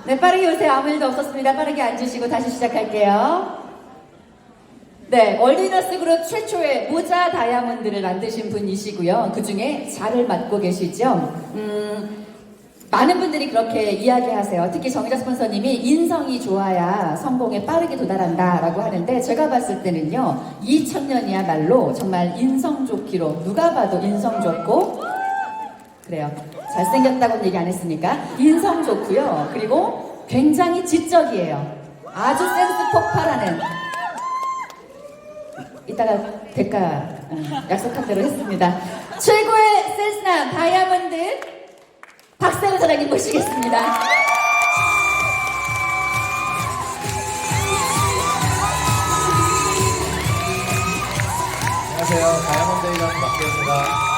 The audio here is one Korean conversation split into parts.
네, 빠르게 오세요. 아무 일도 없었습니다. 빠르게 앉으시고 다시 시작할게요. 네, 월드이너스 그룹 최초의 모자 다이아몬드를 만드신 분이시고요. 그 중에 잘을 맡고 계시죠. 많은 분들이 그렇게 이야기하세요. 특히 정의자 스폰서님이 인성이 좋아야 성공에 빠르게 도달한다라고 하는데, 제가 봤을 때는요, 2000년이야말로 정말 인성 좋기로, 누가 봐도 인성 좋고, 그래요. 잘생겼다고는 얘기 안 했으니까 인성 좋고요. 그리고 굉장히 지적이에요. 아주 센스 폭발하는. 이따가 대가 약속한 대로 했습니다. 최고의 센스남 다이아몬드 박세훈 사장님 모시겠습니다. 안녕하세요. 다이아몬드 이런 박세훈입니다.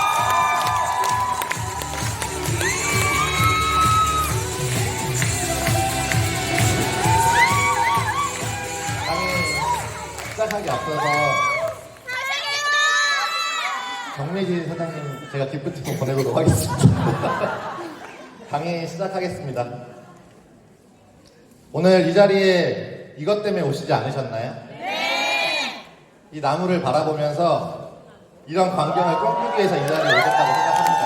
시작하기 앞서서 정미진 사장님 제가 기프티콘 보내도록 하겠습니다. 강의 시작하겠습니다. 오늘 이 자리에 이것 때문에 오시지 않으셨나요? 네! 이 나무를 바라보면서 이런 광경을 꿈꾸기 위해서 이 자리에 오셨다고 생각합니다.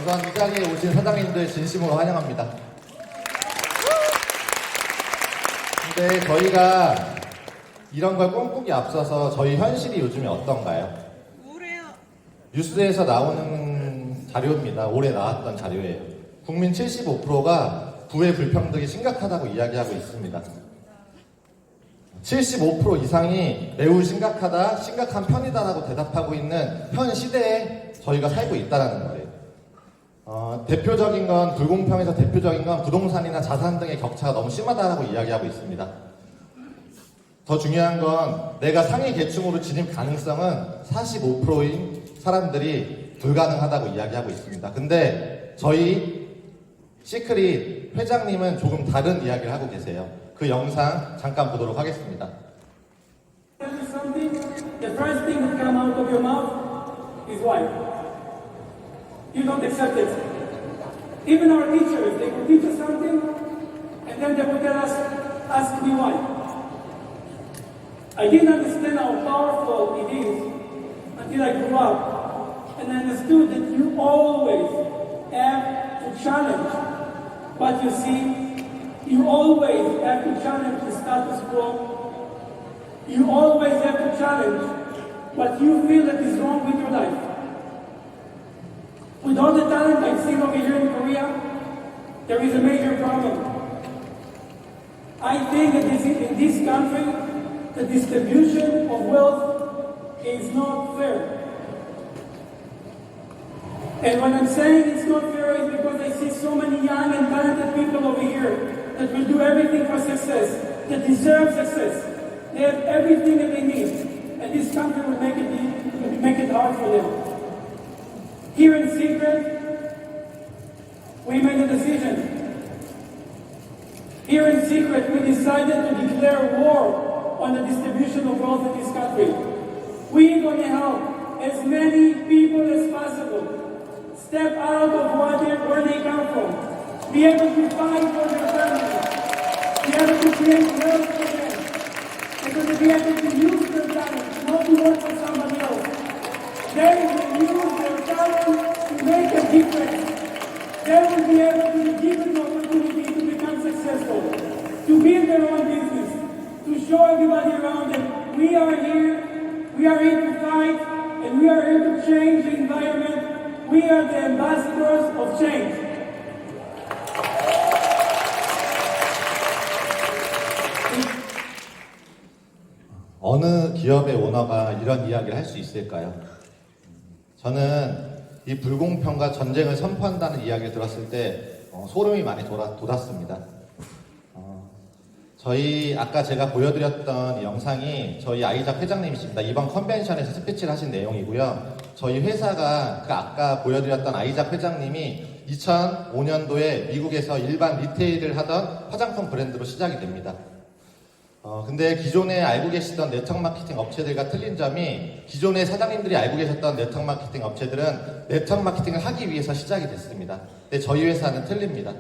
우선 이 자리에 오신 사장님들 진심으로 환영합니다. 근데 저희가 이런 걸 꿈꾸기 앞서서 저희 현실이 요즘에 어떤가요? 우울해요. 뉴스에서 나오는 자료입니다. 올해 나왔던 자료예요. 국민 75%가 부의 불평등이 심각하다고 이야기하고 있습니다. 75% 이상이 매우 심각하다, 심각한 편이다라고 대답하고 있는 현 시대에 저희가 살고 있다는 거예요. 대표적인 건, 불공평에서 대표적인 건 부동산이나 자산 등의 격차가 너무 심하다라고 이야기하고 있습니다. 더 중요한 건 내가 상위 계층으로 진입 가능성은 45%인 사람들이 불가능하다고 이야기하고 있습니다. 근데 저희 시크릿 회장님은 조금 다른 이야기를 하고 계세요. 그 영상 잠깐 보도록 하겠습니다. The first thing that comes out of your mouth is why. You don't accept it. Even our teachers, they will teach us something, and then they will tell us, ask me why. I didn't understand how powerful it is until I grew up and understood that you always have to challenge what you see. You always have to challenge the status quo. You always have to challenge what you feel that is wrong with your life. With all the talent I've seen over here in Korea, there is a major problem. I think that in this country, the distribution of wealth is not fair. And when I'm saying it's not fair, it's because I see so many young and talented people over here that will do everything for success, that deserve success. They have everything that they need, and this country will make it hard for them. Here in secret, we made a decision. Here in secret, we decided to declare war on the distribution of wealth in this country. We're going to help as many people as possible step out of where they come from, be able to fight for their families, be able to create wealth for them, and to be able to use their talent, not to work for somebody else. They will use their talent to make a difference. They will be able to be given the opportunity to become successful, to build their own business, to show everybody around them, we are here to fight, and we are here to change the environment. We are the ambassadors of change. 어느 기업의 오너가 이런 이야기를 할 수 있을까요? 저는 이 불공평과 전쟁을 선포한다는 이야기를 들었을 때 소름이 많이 돋았습니다. 저희 아까 제가 보여드렸던 영상이 저희 아이작 회장님이십니다. 이번 컨벤션에서 스피치를 하신 내용이고요. 저희 회사가 그 아까 보여드렸던 아이작 회장님이 2005년도에 미국에서 일반 리테일을 하던 화장품 브랜드로 시작이 됩니다. 근데 기존에 알고 계시던 네트워크 마케팅 업체들과 틀린 점이, 기존의 사장님들이 알고 계셨던 네트워크 마케팅 업체들은 네트워크 마케팅을 하기 위해서 시작이 됐습니다. 근데 저희 회사는 틀립니다.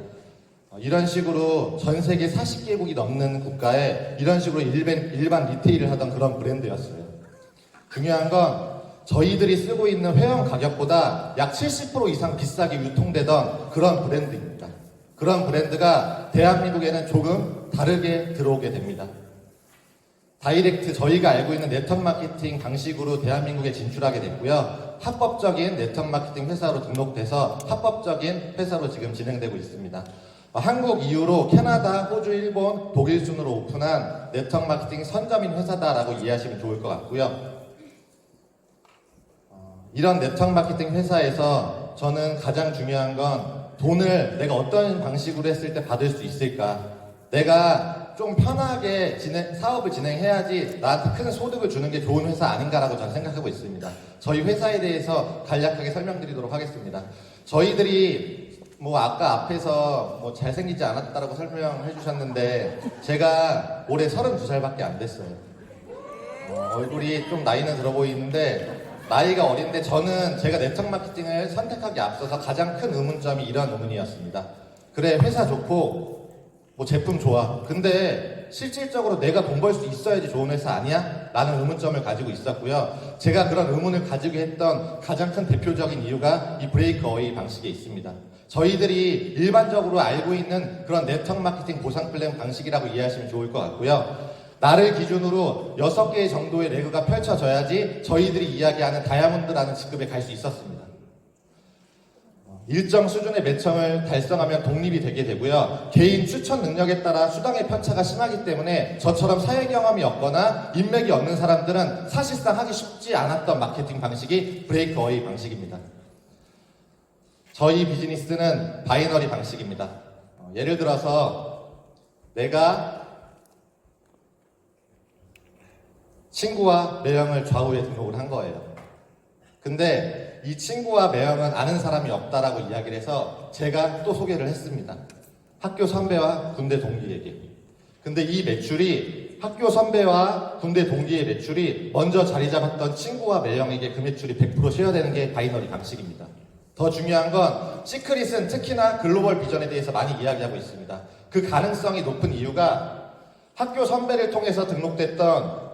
이런 식으로 전 세계 40개국이 넘는 국가에 이런 식으로 일반 리테일을 하던 그런 브랜드였어요. 중요한 건 저희들이 쓰고 있는 회원 가격보다 약 70% 이상 비싸게 유통되던 그런 브랜드입니다. 그런 브랜드가 대한민국에는 조금 다르게 들어오게 됩니다. 다이렉트, 저희가 알고 있는 네트워크 마케팅 방식으로 대한민국에 진출하게 됐고요. 합법적인 네트워크 마케팅 회사로 등록돼서 합법적인 회사로 지금 진행되고 있습니다. 한국 이후로 캐나다, 호주, 일본, 독일 순으로 오픈한 네트워크 마케팅 선점인 회사다라고 이해하시면 좋을 것 같고요. 이런 네트워크 마케팅 회사에서 저는 가장 중요한 건 돈을 내가 어떤 방식으로 했을 때 받을 수 있을까? 내가 좀 편하게 사업을 진행해야지 나한테 큰 소득을 주는 게 좋은 회사 아닌가라고 저는 생각하고 있습니다. 저희 회사에 대해서 간략하게 설명드리도록 하겠습니다. 저희들이 아까 앞에서 잘생기지 않았다라고 설명해 주셨는데 제가 올해 32살밖에 안 됐어요. 얼굴이 좀 나이는 들어 보이는데 나이가 어린데 저는 제가 네트워크 마케팅을 선택하기 앞서서 가장 큰 의문점이 이런 의문이었습니다. 그래, 회사 좋고 제품 좋아. 근데 실질적으로 내가 돈 벌 수 있어야지 좋은 회사 아니야? 라는 의문점을 가지고 있었고요. 제가 그런 의문을 가지고 했던 가장 큰 대표적인 이유가 이 브레이크 어웨이 방식에 있습니다. 저희들이 일반적으로 알고 있는 그런 네트워크 마케팅 보상 플랜 방식이라고 이해하시면 좋을 것 같고요. 나를 기준으로 6개 정도의 레그가 펼쳐져야지 저희들이 이야기하는 다이아몬드라는 직급에 갈 수 있었습니다. 일정 수준의 매청을 달성하면 독립이 되게 되고요. 개인 추천 능력에 따라 수당의 편차가 심하기 때문에 저처럼 사회 경험이 없거나 인맥이 없는 사람들은 사실상 하기 쉽지 않았던 마케팅 방식이 브레이크 어웨이 방식입니다. 저희 비즈니스는 바이너리 방식입니다. 예를 들어서 내가 친구와 매형을 좌우에 등록을 한 거예요. 근데 이 친구와 매형은 아는 사람이 없다라고 이야기를 해서 제가 또 소개를 했습니다. 학교 선배와 군대 동기에게. 근데 이 매출이 학교 선배와 군대 동기의 매출이 먼저 자리 잡았던 친구와 매형에게 그 매출이 100% 쉐어되는 게 바이너리 방식입니다. 더 중요한 건 시크릿은 특히나 글로벌 비전에 대해서 많이 이야기하고 있습니다. 그 가능성이 높은 이유가 학교 선배를 통해서 등록됐던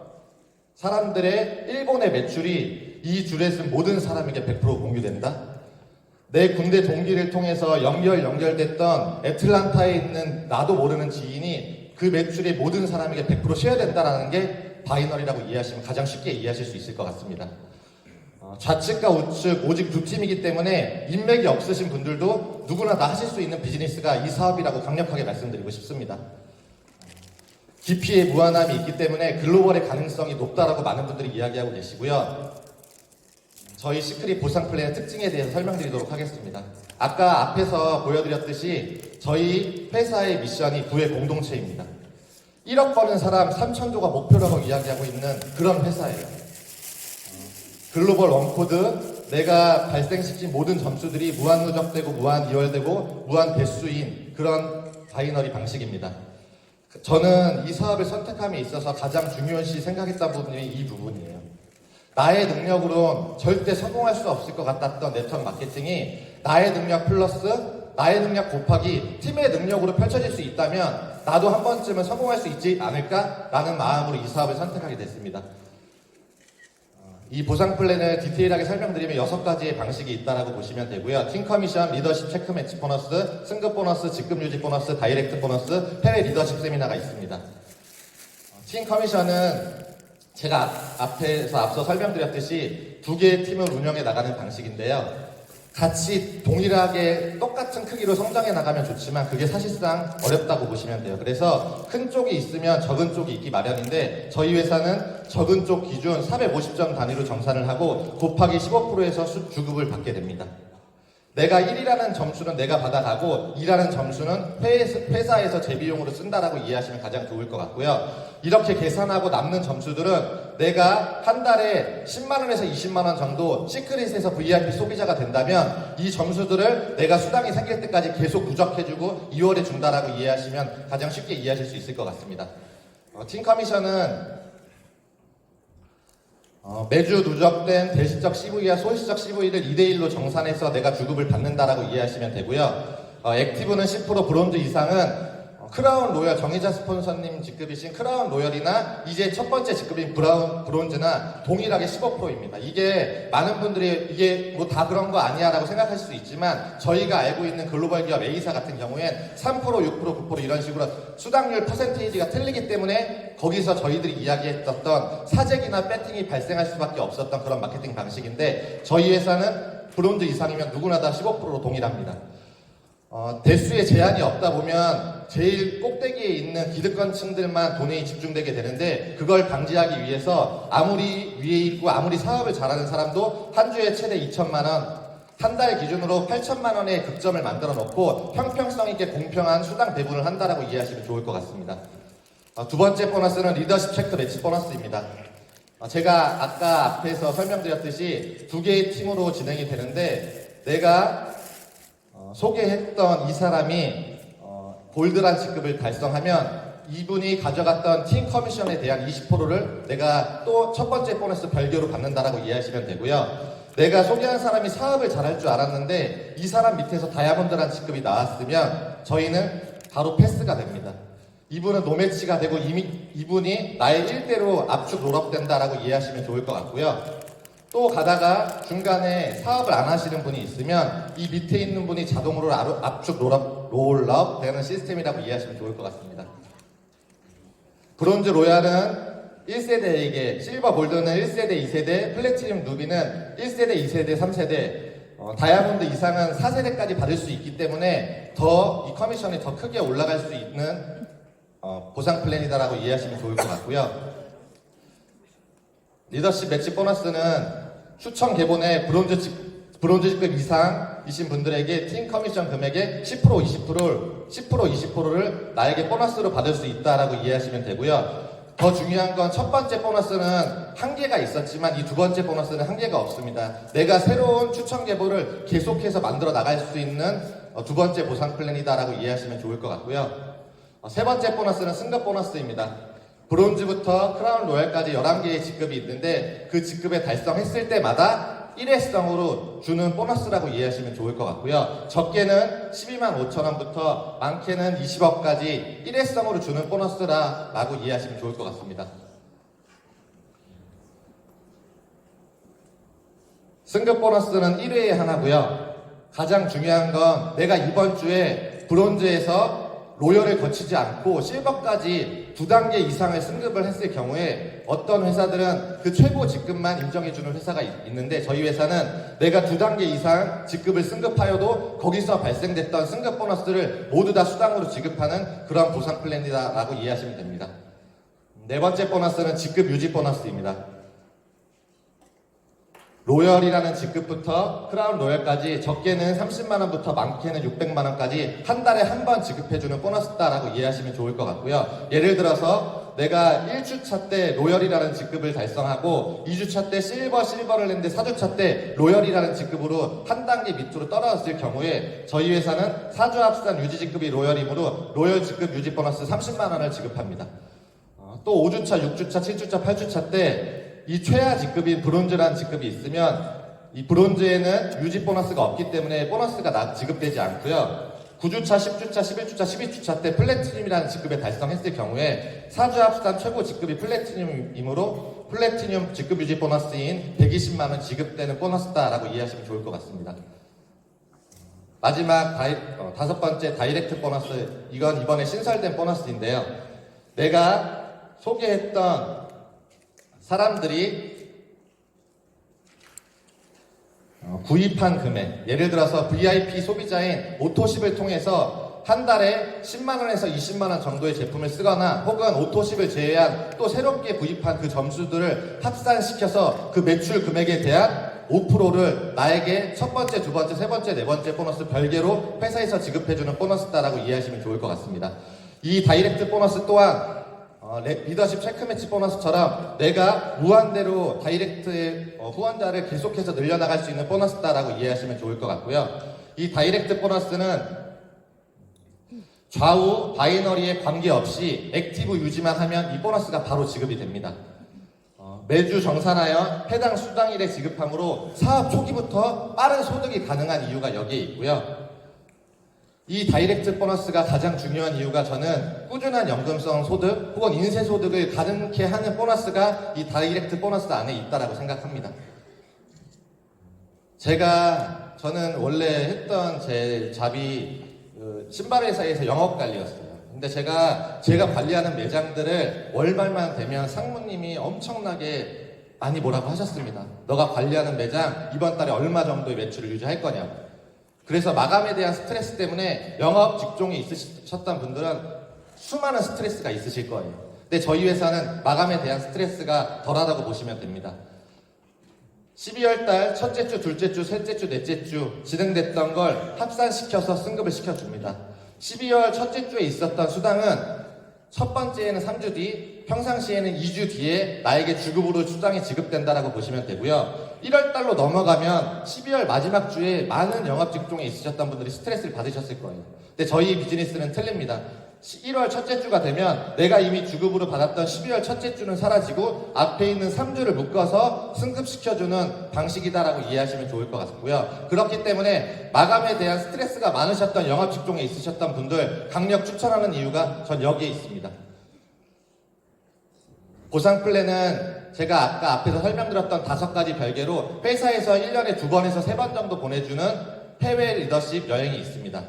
사람들의 일본의 매출이 이 줄에 쓴 모든 사람에게 100% 공유된다. 내 군대 동기를 통해서 연결됐던 애틀란타에 있는 나도 모르는 지인이 그 매출의 모든 사람에게 100% 쉐어된다라는 게 바이너리라고 이해하시면 가장 쉽게 이해하실 수 있을 것 같습니다. 좌측과 우측 오직 두 팀이기 때문에 인맥이 없으신 분들도 누구나 다 하실 수 있는 비즈니스가 이 사업이라고 강력하게 말씀드리고 싶습니다. 깊이의 무한함이 있기 때문에 글로벌의 가능성이 높다라고 많은 분들이 이야기하고 계시고요. 저희 시크릿 보상 플랜의 특징에 대해서 설명드리도록 하겠습니다. 아까 앞에서 보여드렸듯이 저희 회사의 미션이 구의 공동체입니다. 1억 버는 사람 3,000조가 목표라고 이야기하고 있는 그런 회사예요. 글로벌 원코드, 내가 발생시킨 모든 점수들이 무한 누적되고 무한 이월되고 무한 배수인 그런 바이너리 방식입니다. 저는 이 사업을 선택함에 있어서 가장 중요시 생각했던 부분이 이 부분이에요. 나의 능력으로는 절대 성공할 수 없을 것 같았던 네트워크 마케팅이 나의 능력 플러스 나의 능력 곱하기 팀의 능력으로 펼쳐질 수 있다면 나도 한 번쯤은 성공할 수 있지 않을까라는 마음으로 이 사업을 선택하게 됐습니다. 이 보상 플랜을 디테일하게 설명드리면 6가지의 방식이 있다라고 보시면 되고요. 팀 커미션, 리더십 체크 매치 보너스, 승급 보너스, 직급 유지 보너스, 다이렉트 보너스, 해외 리더십 세미나가 있습니다. 팀 커미션은 제가 앞서 설명드렸듯이 2개의 팀을 운영해 나가는 방식인데요. 같이 동일하게 똑같은 크기로 성장해 나가면 좋지만 그게 사실상 어렵다고 보시면 돼요. 그래서 큰 쪽이 있으면 적은 쪽이 있기 마련인데 저희 회사는 적은 쪽 기준 450점 단위로 정산을 하고 곱하기 15%에서 주급을 받게 됩니다. 내가 1이라는 점수는 내가 받아가고 2라는 점수는 회사에서 제 비용으로 쓴다라고 이해하시면 가장 좋을 것 같고요. 이렇게 계산하고 남는 점수들은 내가 한 달에 10만원에서 20만원 정도 시크릿에서 VIP 소비자가 된다면 이 점수들을 내가 수당이 생길 때까지 계속 누적해주고 2월에 준다라고 이해하시면 가장 쉽게 이해하실 수 있을 것 같습니다. 팀 커미션은 매주 누적된 대시적 CV와 소시적 CV를 2대1로 정산해서 내가 주급을 받는다라고 이해하시면 되고요. 액티브는 10%, 브론즈 이상은 크라운 로열 정의자 스폰서님 직급이신 크라운 로열이나 이제 첫 번째 직급인 브론즈나 동일하게 15%입니다. 이게 많은 분들이 이게 뭐 다 그런 거 아니야 라고 생각할 수 있지만 저희가 알고 있는 글로벌 기업 A사 같은 경우엔 3%, 6%, 9% 이런 식으로 수당률 퍼센테이지가 틀리기 때문에 거기서 저희들이 이야기했었던 사재기나 배팅이 발생할 수밖에 없었던 그런 마케팅 방식인데 저희 회사는 브론즈 이상이면 누구나 다 15%로 동일합니다. 대수의 제한이 없다 보면 제일 꼭대기에 있는 기득권층들만 돈이 집중되게 되는데 그걸 방지하기 위해서 아무리 위에 있고 아무리 사업을 잘하는 사람도 한 주에 최대 2천만 원, 한 달 기준으로 8천만 원의 급점을 만들어 놓고 형평성 있게 공평한 수당 배분을 한다라고 이해하시면 좋을 것 같습니다. 두 번째 보너스는 리더십 체크 매치 보너스입니다. 제가 아까 앞에서 설명드렸듯이 두 개의 팀으로 진행이 되는데 내가 소개했던 이 사람이 골드란 직급을 달성하면 이분이 가져갔던 팀 커미션에 대한 20%를 내가 또 첫 번째 보너스 별개로 받는다라고 이해하시면 되고요. 내가 소개한 사람이 사업을 잘할 줄 알았는데 이 사람 밑에서 다이아몬드란 직급이 나왔으면 저희는 바로 패스가 됩니다. 이분은 노매치가 되고 이분이 나의 1대로 압축 롤업된다라고 이해하시면 좋을 것 같고요. 또 가다가 중간에 사업을 안 하시는 분이 있으면 이 밑에 있는 분이 자동으로 압축 롤업 되는 시스템이라고 이해하시면 좋을 것 같습니다. 브론즈 로얄은 1세대에게, 실버 골드는 1세대, 2세대, 플래티늄 루비는 1세대, 2세대, 3세대, 다이아몬드 이상은 4세대까지 받을 수 있기 때문에 더 이 커미션이 더 크게 올라갈 수 있는 보상 플랜이다라고 이해하시면 좋을 것 같고요. 리더십 매치 보너스는 추천 개본의 브론즈급 이상이신 분들에게 팀 커미션 금액의 10%, 20%를 나에게 보너스로 받을 수 있다라고 이해하시면 되고요. 더 중요한 건 첫 번째 보너스는 한계가 있었지만 이 두 번째 보너스는 한계가 없습니다. 내가 새로운 추천 계보를 계속해서 만들어 나갈 수 있는 두 번째 보상 플랜이다라고 이해하시면 좋을 것 같고요. 세 번째 보너스는 승급 보너스입니다. 브론즈부터 크라운 로얄까지 11개의 직급이 있는데 그 직급에 달성했을 때마다 일회성으로 주는 보너스라고 이해하시면 좋을 것 같고요. 적게는 12만 5천 원부터 많게는 20억까지 일회성으로 주는 보너스라고 이해하시면 좋을 것 같습니다. 승급 보너스는 1회에 하나고요. 가장 중요한 건 내가 이번 주에 브론즈에서 로열을 거치지 않고 실버까지 2단계 이상을 승급을 했을 경우에 어떤 회사들은 그 최고 직급만 인정해주는 회사가 있는데 저희 회사는 내가 2단계 이상 직급을 승급하여도 거기서 발생됐던 승급 보너스를 모두 다 수당으로 지급하는 그런 보상 플랜이다라고 이해하시면 됩니다. 네 번째 보너스는 직급 유지 보너스입니다. 로열이라는 직급부터 크라운 로열까지 적게는 30만원부터 많게는 600만원까지 한 달에 한 번 지급해주는 보너스다라고 이해하시면 좋을 것 같고요. 예를 들어서 내가 1주차 때 로열이라는 직급을 달성하고 2주차 때 실버를 했는데 4주차 때 로열이라는 직급으로 한 단계 밑으로 떨어졌을 경우에 저희 회사는 4주 합산 유지 직급이 로열이므로 로열 직급 유지 보너스 30만원을 지급합니다. 또 5주차, 6주차, 7주차, 8주차 때 이 최하 직급인 브론즈라는 직급이 있으면 이 브론즈에는 유지 보너스가 없기 때문에 보너스가 지급되지 않고요. 9주차, 10주차, 11주차, 12주차 때 플래티늄이라는 직급에 달성했을 경우에 4주 합산 최고 직급이 플래티늄이므로 플래티늄 직급 유지 보너스인 120만원 지급되는 보너스다라고 이해하시면 좋을 것 같습니다. 마지막 다섯 번째 다이렉트 보너스, 이건 이번에 신설된 보너스인데요. 내가 소개했던 사람들이 구입한 금액, 예를 들어서 VIP 소비자인 오토십을 통해서 한 달에 10만원에서 20만원 정도의 제품을 쓰거나 혹은 오토십을 제외한 또 새롭게 구입한 그 점수들을 합산시켜서 그 매출 금액에 대한 5%를 나에게 첫 번째, 두 번째, 세 번째, 네 번째 보너스 별개로 회사에서 지급해주는 보너스다라고 이해하시면 좋을 것 같습니다. 이 다이렉트 보너스 또한 리더십 체크매치 보너스처럼 내가 무한대로 다이렉트의 후원자를 계속해서 늘려나갈 수 있는 보너스다라고 이해하시면 좋을 것 같고요. 이 다이렉트 보너스는 좌우 바이너리에 관계없이 액티브 유지만 하면 이 보너스가 바로 지급이 됩니다. 매주 정산하여 해당 수당일에 지급함으로 사업 초기부터 빠른 소득이 가능한 이유가 여기에 있고요. 이 다이렉트 보너스가 가장 중요한 이유가 저는 꾸준한 연금성 소득 혹은 인세 소득을 가능케 하는 보너스가 이 다이렉트 보너스 안에 있다라고 생각합니다. 저는 원래 했던 제 잡이 신발 회사에서 영업 관리였어요. 근데 제가 관리하는 매장들을 월말만 되면 상무님이 엄청나게 많이 뭐라고 하셨습니다. 너가 관리하는 매장 이번 달에 얼마 정도의 매출을 유지할 거냐고. 그래서 마감에 대한 스트레스 때문에 영업 직종에 있으셨던 분들은 수많은 스트레스가 있으실 거예요. 근데 저희 회사는 마감에 대한 스트레스가 덜하다고 보시면 됩니다. 12월 달 첫째 주, 둘째 주, 셋째 주, 넷째 주 진행됐던 걸 합산시켜서 승급을 시켜줍니다. 12월 첫째 주에 있었던 수당은 첫 번째에는 3주 뒤, 평상시에는 2주 뒤에 나에게 주급으로 수당이 지급된다라고 보시면 되고요. 1월 달로 넘어가면 12월 마지막 주에 많은 영업 직종에 있으셨던 분들이 스트레스를 받으셨을 거예요. 근데 저희 비즈니스는 틀립니다. 1월 첫째 주가 되면 내가 이미 주급으로 받았던 12월 첫째 주는 사라지고 앞에 있는 3주를 묶어서 승급시켜주는 방식이다라고 이해하시면 좋을 것 같고요. 그렇기 때문에 마감에 대한 스트레스가 많으셨던 영업 직종에 있으셨던 분들 강력 추천하는 이유가 전 여기에 있습니다. 보상 플랜은 제가 아까 앞에서 설명드렸던 5가지 별개로 회사에서 1년에 2번에서 3번 정도 보내주는 해외 리더십 여행이 있습니다.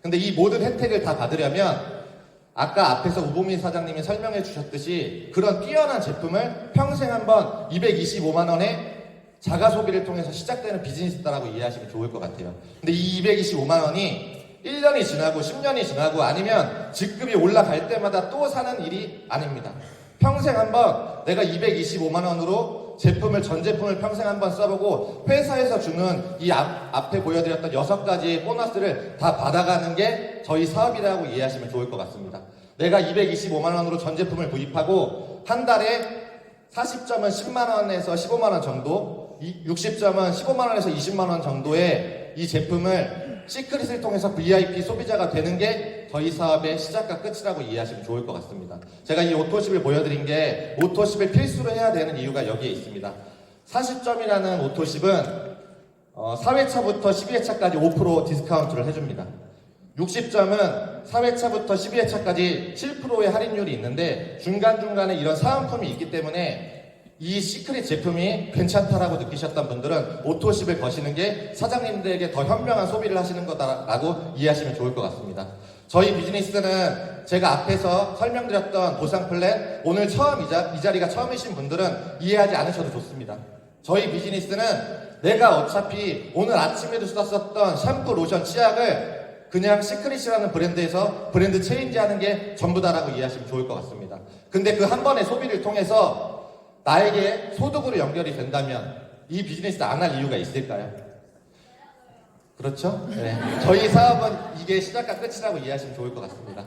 근데 이 모든 혜택을 다 받으려면 아까 앞에서 우보민 사장님이 설명해 주셨듯이 그런 뛰어난 제품을 평생 한번 225만 원에 자가 소비를 통해서 시작되는 비즈니스다라고 이해하시면 좋을 것 같아요. 근데 이 225만 원이 1년이 지나고 10년이 지나고 아니면 직급이 올라갈 때마다 또 사는 일이 아닙니다. 평생 한번 내가 225만 원으로 전 제품을 평생 한번 써보고 회사에서 주는 이 앞에 보여드렸던 6가지의 보너스를 다 받아가는 게 저희 사업이라고 이해하시면 좋을 것 같습니다. 내가 225만 원으로 전 제품을 구입하고 한 달에 40점은 10만 원에서 15만 원 정도, 60점은 15만 원에서 20만 원 정도의 이 제품을 시크릿을 통해서 VIP 소비자가 되는 게 저희 사업의 시작과 끝이라고 이해하시면 좋을 것 같습니다. 제가 이 오토십을 보여드린 게 오토십을 필수로 해야 되는 이유가 여기에 있습니다. 40점이라는 오토십은 4회차부터 12회차까지 5% 디스카운트를 해줍니다. 60점은 4회차부터 12회차까지 7%의 할인율이 있는데 중간중간에 이런 사은품이 있기 때문에 이 시크릿 제품이 괜찮다라고 느끼셨던 분들은 오토십을 거시는 게 사장님들에게 더 현명한 소비를 하시는 거다라고 이해하시면 좋을 것 같습니다. 저희 비즈니스는 제가 앞에서 설명드렸던 보상 플랜 오늘 처음 이 자리가 처음이신 분들은 이해하지 않으셔도 좋습니다. 저희 비즈니스는 내가 어차피 오늘 아침에도 썼었던 샴푸, 로션, 치약을 그냥 시크릿이라는 브랜드에서 브랜드 체인지하는 게 전부다라고 이해하시면 좋을 것 같습니다. 근데 그 한 번의 소비를 통해서 나에게 소득으로 연결이 된다면 이 비즈니스 안 할 이유가 있을까요? 그렇죠? 네. 저희 사업은 이게 시작과 끝이라고 이해하시면 좋을 것 같습니다.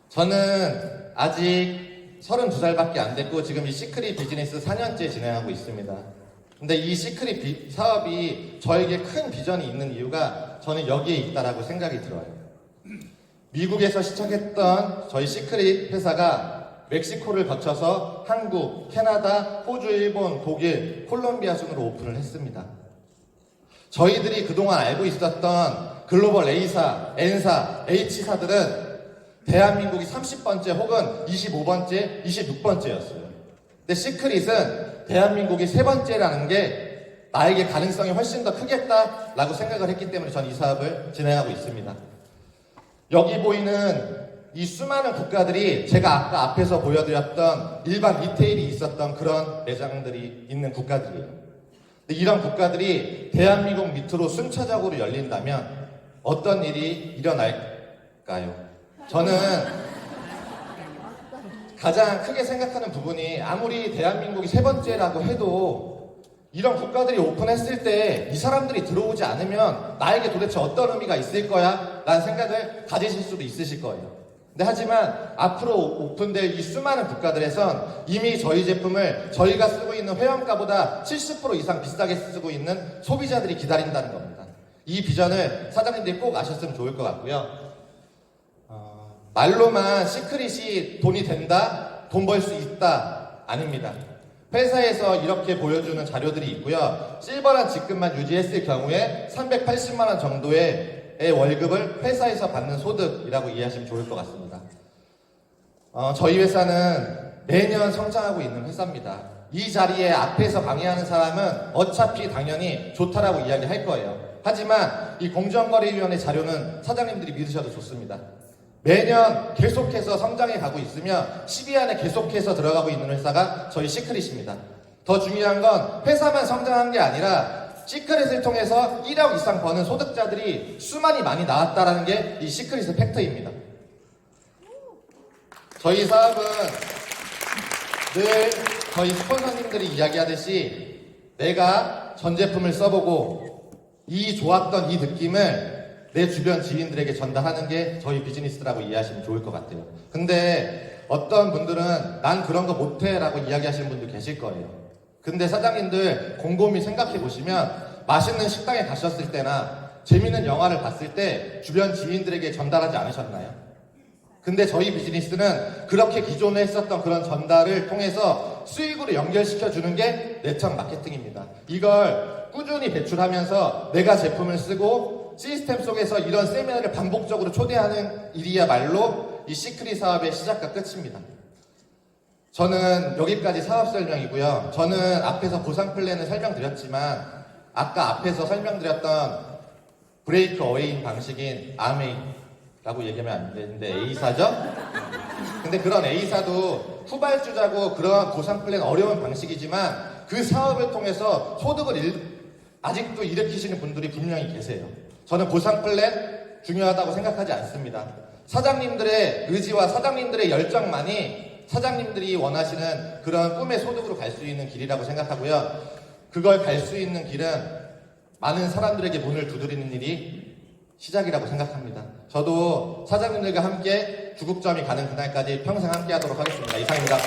저는 아직 32살밖에 안 됐고 지금 이 시크릿 비즈니스 4년째 진행하고 있습니다. 근데 이 시크릿 사업이 저에게 큰 비전이 있는 이유가 저는 여기에 있다라고 생각이 들어요. 미국에서 시작했던 저희 시크릿 회사가 멕시코를 거쳐서 한국, 캐나다, 호주, 일본, 독일, 콜롬비아 순으로 오픈을 했습니다. 저희들이 그동안 알고 있었던 글로벌 A사, N사, H사들은 대한민국이 30번째 혹은 25번째, 26번째였어요. 근데 시크릿은 대한민국이 3번째라는 게 나에게 가능성이 훨씬 더 크겠다라고 생각을 했기 때문에 전 이 사업을 진행하고 있습니다. 여기 보이는 이 수많은 국가들이 제가 아까 앞에서 보여드렸던 일반 리테일이 있었던 그런 매장들이 있는 국가들이에요. 근데 이런 국가들이 대한민국 밑으로 순차적으로 열린다면 어떤 일이 일어날까요? 저는 가장 크게 생각하는 부분이 아무리 대한민국이 3번째라고 해도 이런 국가들이 오픈했을 때 이 사람들이 들어오지 않으면 나에게 도대체 어떤 의미가 있을 거야? 라는 생각을 가지실 수도 있으실 거예요. 근데 하지만 앞으로 오픈될 이 수많은 국가들에선 이미 저희 제품을 저희가 쓰고 있는 회원가보다 70% 이상 비싸게 쓰고 있는 소비자들이 기다린다는 겁니다. 이 비전을 사장님들이 꼭 아셨으면 좋을 것 같고요. 말로만 시크릿이 돈이 된다, 돈 벌 수 있다, 아닙니다. 회사에서 이렇게 보여주는 자료들이 있고요. 실버란 직급만 유지했을 경우에 380만 원 정도의 정도의 월급을 회사에서 받는 소득이라고 이해하시면 좋을 것 같습니다. 저희 회사는 매년 성장하고 있는 회사입니다. 이 자리에 앞에서 강의하는 사람은 어차피 당연히 좋다라고 이야기할 거예요. 하지만 이 공정거래위원회 자료는 사장님들이 믿으셔도 좋습니다. 매년 계속해서 성장해 가고 있으며 10위 안에 계속해서 들어가고 있는 회사가 저희 시크릿입니다. 더 중요한 건 회사만 성장한 게 아니라 시크릿을 통해서 1억 이상 버는 소득자들이 수만이 많이 나왔다는 게 이 시크릿의 팩트입니다. 저희 사업은 늘 저희 스폰서님들이 이야기하듯이 내가 전 제품을 써보고 이 좋았던 이 느낌을 내 주변 지인들에게 전달하는 게 저희 비즈니스라고 이해하시면 좋을 것 같아요. 근데 어떤 분들은 난 그런 거 못해 라고 이야기하시는 분들 계실 거예요. 근데 사장님들 곰곰이 생각해 보시면 맛있는 식당에 가셨을 때나 재밌는 영화를 봤을 때 주변 지인들에게 전달하지 않으셨나요? 근데 저희 비즈니스는 그렇게 기존에 했었던 그런 전달을 통해서 수익으로 연결시켜 주는 게 네트워크 마케팅입니다. 이걸 꾸준히 배출하면서 내가 제품을 쓰고 시스템 속에서 이런 세미나를 반복적으로 초대하는 일이야말로 이 시크릿 사업의 시작과 끝입니다. 저는 여기까지 사업 설명이고요. 저는 앞에서 보상 플랜을 설명드렸지만 아까 앞에서 설명드렸던 브레이크 어웨인 방식인 아메이라고 얘기하면 안 되는데 A사죠? 근데 그런 A사도 후발주자고 그런 보상 플랜 어려운 방식이지만 그 사업을 통해서 소득을 아직도 일으키시는 분들이 분명히 계세요. 저는 보상 플랜 중요하다고 생각하지 않습니다. 사장님들의 의지와 사장님들의 열정만이 사장님들이 원하시는 그런 꿈의 소득으로 갈 수 있는 길이라고 생각하고요. 그걸 갈 수 있는 길은 많은 사람들에게 문을 두드리는 일이 시작이라고 생각합니다. 저도 사장님들과 함께 주국점이 가는 그날까지 평생 함께 하도록 하겠습니다. 이상입니다.